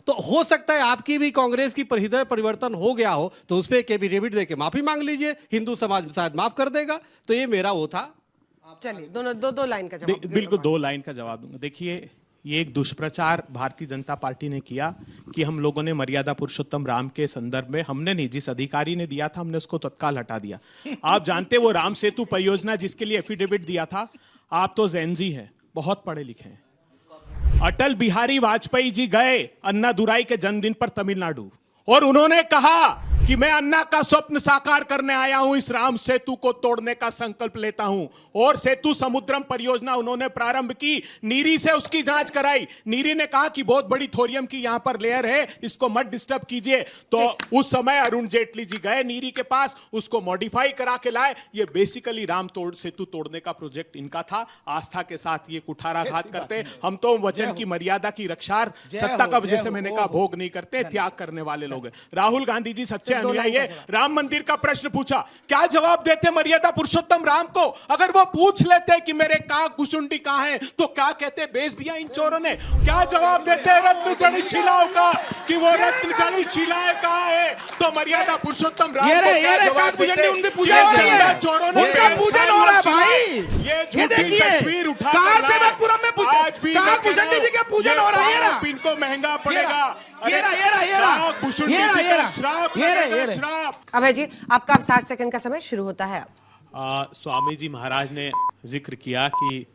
तो हो सकता है आपकी भी कांग्रेस की हृदय परिवर्तन हो गया हो, तो उस पर एक एफिडेविट देके माफी मांग लीजिए, हिंदू समाज शायद माफ कर देगा। तो ये मेरा वो था। चलिए दोनों दो लाइन का जवाब। बिल्कुल 2 लाइन का जवाब दूंगा। देखिए, ये एक दुष्प्रचार भारतीय जनता पार्टी ने किया कि हम लोगों ने मर्यादा पुरुषोत्तम राम के संदर्भ में, हमने नहीं, जिस अधिकारी ने दिया था हमने उसको तत्काल हटा दिया। आप जानते वो राम सेतु परियोजना जिसके लिए एफिडेविट दिया था, आप तो जेनजी हैं, बहुत पढ़े लिखे हैं। अटल बिहारी वाजपेयी जी गए अन्नादुराई के जन्मदिन पर तमिलनाडु, और उन्होंने कहा कि मैं अन्ना का स्वप्न साकार करने आया हूं, इस राम सेतु को तोड़ने का संकल्प लेता हूं। और सेतु समुद्रम परियोजना उन्होंने प्रारंभ की, नीरी से उसकी जांच कराई। नीरी ने कहा कि बहुत बड़ी थोरियम की यहां पर लेयर है, इसको मत डिस्टर्ब कीजिए। तो उस समय अरुण जेटली जी गए नीरी के पास, उसको मॉडिफाई करा के लाए। ये बेसिकली राम सेतु तोड़ने का प्रोजेक्ट इनका था। आस्था के साथ ये कुठाराघात करते। हम तो वचन की मर्यादा की रक्षा, सत्ता का, जैसे मैंने कहा, भोग नहीं करते, त्याग करने वाले लोग हैं। राहुल गांधी जी सच्चे अनुयायी है। राम मंदिर का प्रश्न पूछा, क्या जवाब देते मर्यादा पुरुषोत्तम राम को? अगर वो पूछ लेते कि मेरे काक कुशुंडी कहां है, तो क्या कहते बेच दिया इन चोरों ने? क्या जवाब देते रत्न जड़ित शिलाओं का कि वो रत्न जड़ित शिलाएं कहां है? तो मर्यादा पुरुषोत्तम राम को क्या जवाब देते? उनकी पूजा हो रही है, चोरों ने उनका पूजन हो रहा है भाई। ये झूठी तस्वीर उठा कार से पूरम में पूजा, काक कुशुंडी जी का पूजन हो रहा है। इनको महंगा पड़ेगा। अभय जी, आपका अब 60 सेकंड का समय शुरू होता है। स्वामी जी महाराज ने जिक्र किया कि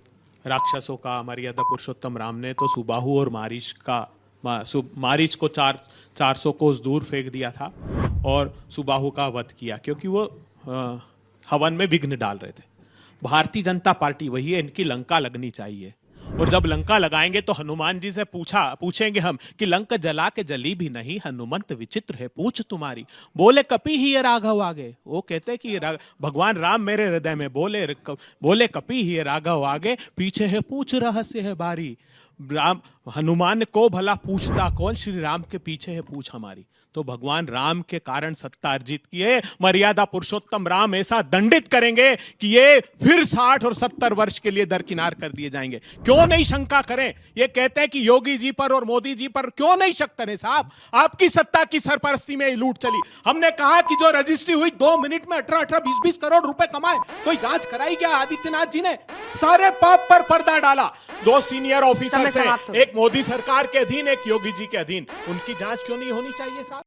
राक्षसों का मर्यादा पुरुषोत्तम राम ने तो सुबाहु और मारीच को 400 कोस दूर फेंक दिया था और सुबाहु का वध किया, क्योंकि वो हवन में विघ्न डाल रहे थे। भारतीय जनता पार्टी वही है, इनकी लंका लगनी चाहिए। और जब लंका लगाएंगे तो हनुमान जी से पूछेंगे हम कि लंका जला के जली भी नहीं, हनुमंत विचित्र है पूछ तुम्हारी। बोले कपि ही है राघव आगे। वो कहते कि भगवान राम मेरे हृदय में, बोले कपि ही है राघव आगे, पीछे है पूछ रहस्य है बारी। राम हनुमान को भला पूछता कौन, श्री राम के पीछे है पूछ हमारी। तो भगवान राम के कारण सत्ता अर्जित किए, मर्यादा पुरुषोत्तम राम ऐसा दंडित करेंगे कि ये फिर 60 और 70 वर्ष के लिए दरकिनार कर दिए जाएंगे। क्यों नहीं शंका करें? ये कहते हैं कि योगी जी पर और मोदी जी पर क्यों नहीं शक करें साहब? आपकी सत्ता की सरपरस्ती में लूट चली। हमने कहा कि जो रजिस्ट्री हुई 2 मिनट में 18-18, 20-20 करोड़ रुपए कमाए, कोई जांच कराई क्या? आदित्यनाथ जी ने सारे पाप पर पर्दा डाला। 2 सीनियर ऑफिसर हैं, एक मोदी सरकार के अधीन, एक योगी जी के अधीन। उनकी जांच क्यों नहीं होनी चाहिए साहब?